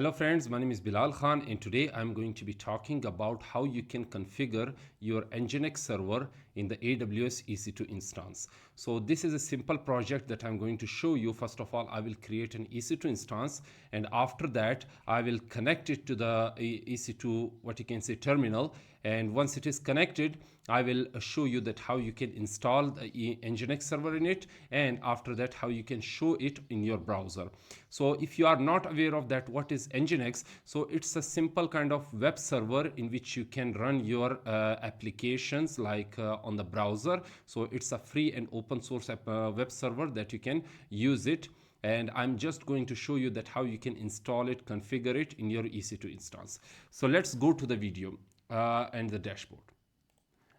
Hello friends, my name is Bilal Khan and today I'm going to be talking about how you can configure your Nginx server in the AWS EC2 instance. So this is a simple project that I'm going to show you. First of all, I will create an EC2 instance, and after that I will connect it to the EC2 terminal, and once it is connected I will show you that how you can install the Nginx server in it, and after that how you can show it in your browser. So if you are not aware of that what is Nginx, so it's a simple kind of web server in which you can run your applications like on the browser. So it's a free and open source web server that you can use it, and I'm just going to show you that how you can install it, configure it in your EC2 instance. So let's go to the video and the dashboard.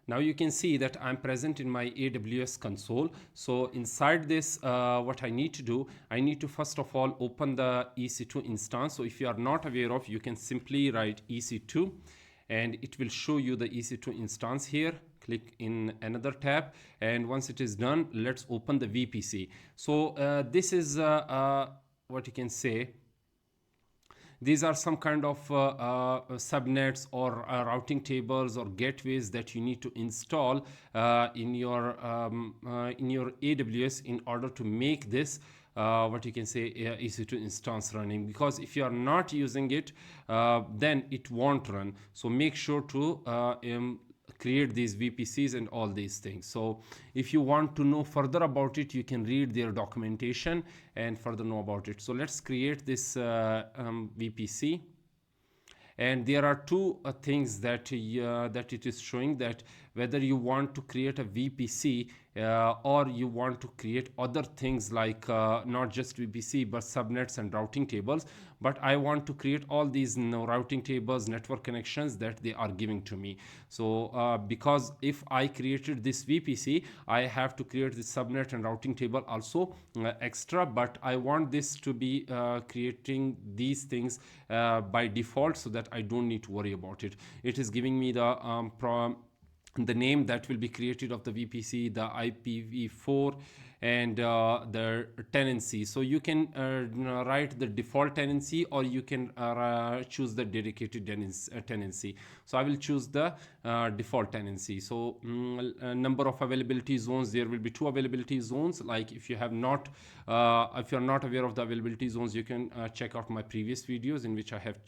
Now you can see that I'm present in my AWS console. So inside this, what I need to do, I need to first of all open the EC2 instance. So if you are not aware of, you can simply write EC2 and it will show you the EC2 instance here. Click in another tab, and once it is done, let's open the VPC. So this is what you can say. These are some kind of subnets or routing tables or gateways that you need to install in your AWS in order to make this EC2 instance running. Because if you are not using it, then it won't run. So make sure to create these VPCs and all these things. So if you want to know further about it, you can read their documentation and further know about it. So let's create this VPC. And there are two things that it is showing, that whether you want to create a VPC or you want to create other things like not just VPC but subnets and routing tables. But I want to create all these routing tables, network connections that they are giving to me. So because if I created this VPC, I have to create the subnet and routing table also extra, but I want this to be creating these things by default so that I don't need to worry about it. It is giving me the name that will be created of the VPC, the IPv4, and the tenancy. So you can write the default tenancy, or you can choose the dedicated tenancy. So I will choose the default tenancy. So number of availability zones, there will be 2 availability zones. Like if you are not aware of the availability zones, you can check out my previous videos in which I have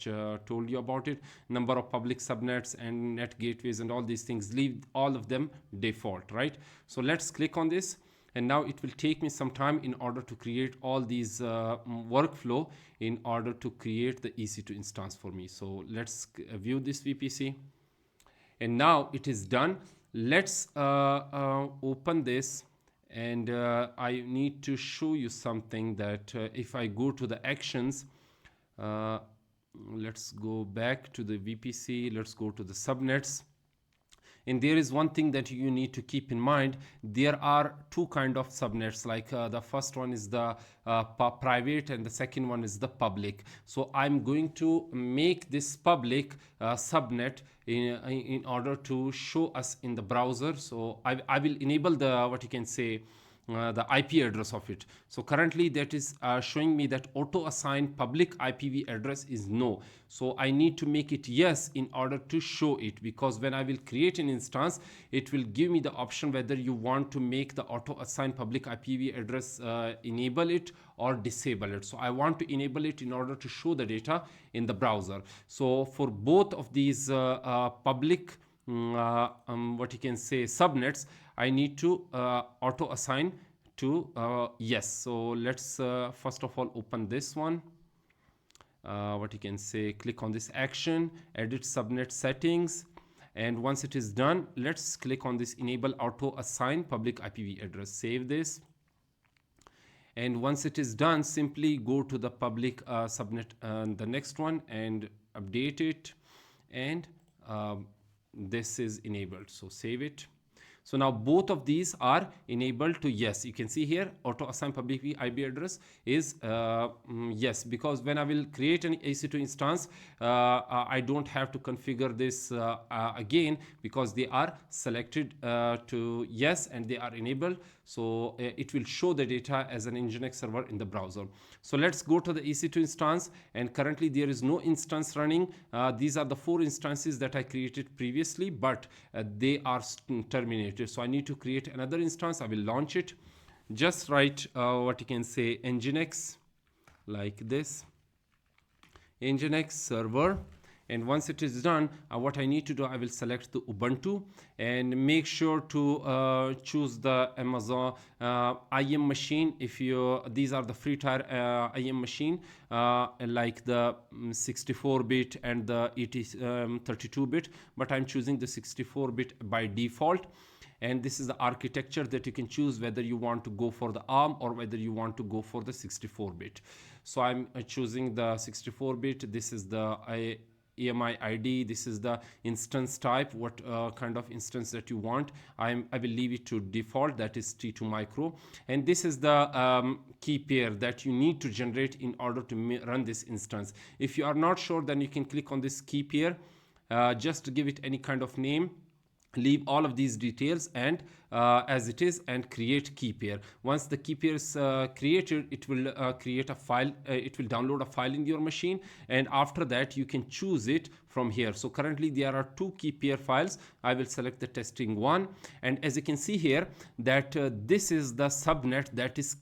told you about it. Number of public subnets and net gateways and all these things, leave all of them default, right? So let's click on this, and now it will take me some time in order to create all these workflow in order to create the EC2 instance for me. So let's view this VPC, and now it is done. Let's open this, and I need to show you something that if I go to the actions, let's go back to the VPC, let's go to the subnets. And there is one thing that you need to keep in mind. There are 2 kind of subnets, like the first one is the private and the second one is the public. So I'm going to make this public subnet in order to show us in the browser. So I will enable the the IP address of it. So currently that is showing me that auto assign public IPv address is no. So I need to make it yes in order to show it, because when I will create an instance, it will give me the option whether you want to make the auto assign public IPv address enable it or disable it. So I want to enable it in order to show the data in the browser. So for both of these public subnets, I need to auto assign to yes. So let's first of all open this one. Click on this action, edit subnet settings, and once it is done, let's click on this enable auto assign public IPv address. Save this, and once it is done, simply go to the public subnet, the next one, and update it, and this is enabled. So save it. So now both of these are enabled to yes. You can see here auto assign public IP address is yes, because when I will create an EC2 instance, I don't have to configure this again, because they are selected to yes and they are enabled. So it will show the data as an Nginx server in the browser. So let's go to the EC2 instance, and currently there is no instance running. These are the 4 instances that I created previously, but they are terminated. So I need to create another instance. I will launch it. Just write what you can say Nginx like this, Nginx server. And once it is done, what I need to do, I will select the Ubuntu and make sure to choose the Amazon IM machine. If you, these are the free tier IM machine, like the 64-bit and the 32-bit, but I'm choosing the 64-bit by default. And this is the architecture that you can choose, whether you want to go for the ARM or whether you want to go for the 64-bit. So I'm choosing the 64-bit. This is the EMI ID. This is the instance type, what kind of instance that you want. I will leave it to default, that is T2 micro. And this is the key pair that you need to generate in order to run this instance. If you are not sure, then you can click on this key pair, just give it any kind of name, leave all of these details and as it is, and create key pair. Once the key pair is created, it will create a file, it will download a file in your machine, and after that you can choose it from here. So currently there are 2 key pair files. I will select the testing one, and as you can see here that this is the subnet that is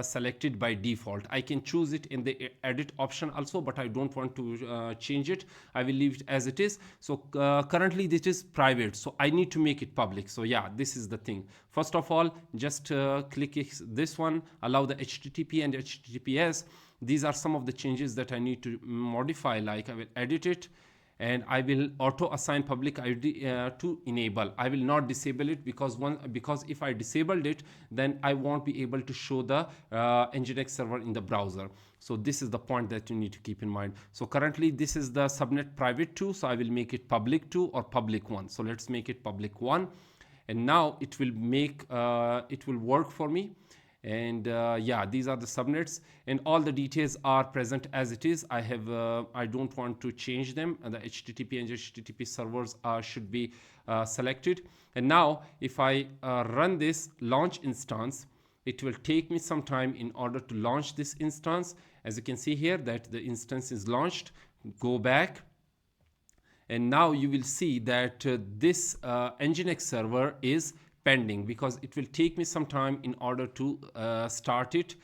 selected by default. I can choose it in the edit option also, but I don't want to change it. I will leave it as it is. So currently this is private, so I need to make it public. So yeah, this is the thing. First of all, just click this one, allow the HTTP and HTTPS. These are some of the changes that I need to modify. Like I will edit it, and I will auto assign public ID to enable. I will not disable it, because if I disabled it, then I won't be able to show the Nginx server in the browser. So this is the point that you need to keep in mind. So currently this is the subnet private 2, so I will make it public 2 or public 1. So let's make it public 1, and now it will make it will work for me. And yeah, these are the subnets, and all the details are present as it is. I don't want to change them, and the HTTP and HTTP servers should be selected. And now if I run this launch instance, it will take me some time in order to launch this instance. As you can see here that the instance is launched. Go back, and now you will see that this Nginx server is pending, because it will take me some time in order to start it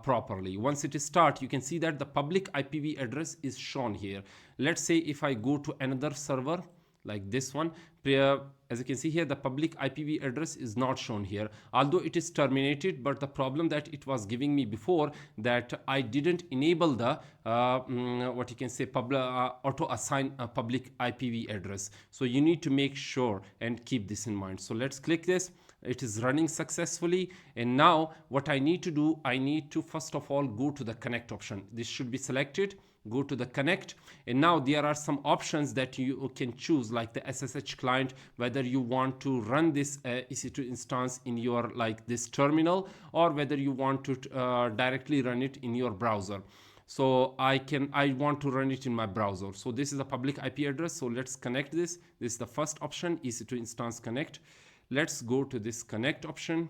properly. Once it is start, you can see that the public IPv address is shown here. Let's say if I go to another server like this one, as you can see here, the public IPv address is not shown here, although it is terminated. But the problem that it was giving me before, that I didn't enable the what you can say auto assign a public IPv address. So you need to make sure and keep this in mind. So let's click this. It is running successfully, and now what I need to do, I need to first of all go to the connect option. This should be selected. Go to the connect, and now there are some options that you can choose, like the SSH client, whether you want to run this EC2 instance in your like this terminal, or whether you want to directly run it in your browser. So I want to run it in my browser. So this is a public IP address. So let's connect this. This is the first option, EC2 instance connect. Let's go to this connect option.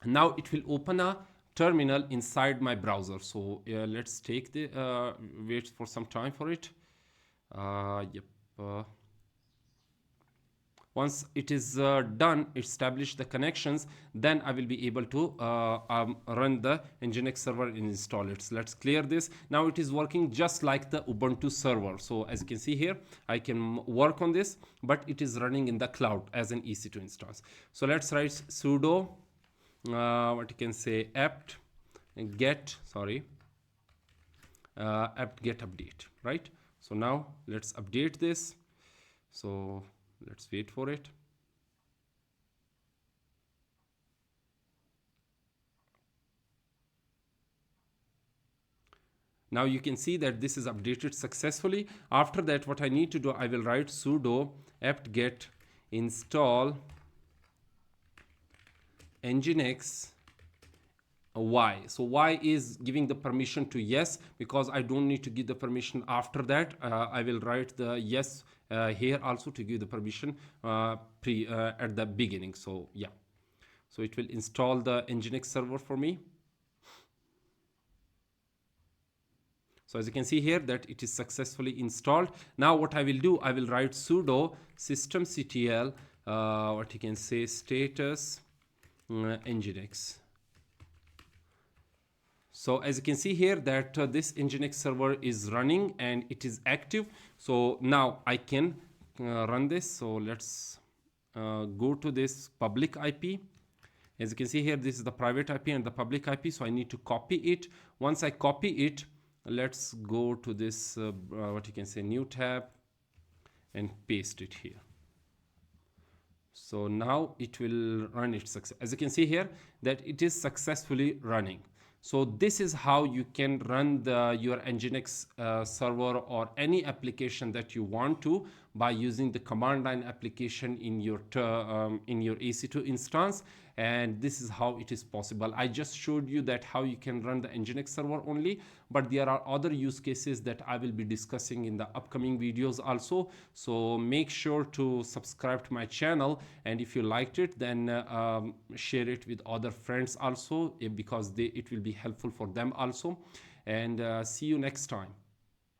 Now it will open a terminal inside my browser. So let's take the wait for some time for it. Once it is done, establish the connections, then I will be able to run the Nginx server and install it. So let's clear this. Now it is working just like the Ubuntu server. So as you can see here, I can work on this, but it is running in the cloud as an EC2 instance. So let's write sudo what you can say apt get apt get update, right? So now let's update this. So let's wait for it. Now you can see that this is updated successfully. After that, what I need to do, I will write sudo apt get install Nginx Y. So Y is giving the permission to yes, because I don't need to give the permission after that. I will write the yes here also to give the permission at the beginning. So yeah, so it will install the Nginx server for me. So as you can see here that it is successfully installed. Now what I will do, I will write sudo systemctl what you can say status Nginx. So as you can see here that this Nginx server is running and it is active. So now I can run this. So let's go to this public IP. As you can see here, this is the private IP and the public IP. So I need to copy it. Once I copy it, let's go to this what you can say new tab and paste it here. So now it will run its success. As you can see here that it is successfully running. So this is how you can run your Nginx server or any application that you want to by using the command line application in your EC2 instance. And this is how it is possible. I just showed you that how you can run the Nginx server only, but there are other use cases that I will be discussing in the upcoming videos also. So make sure to subscribe to my channel, and if you liked it, then share it with other friends also, because it will be helpful for them also. And see you next time.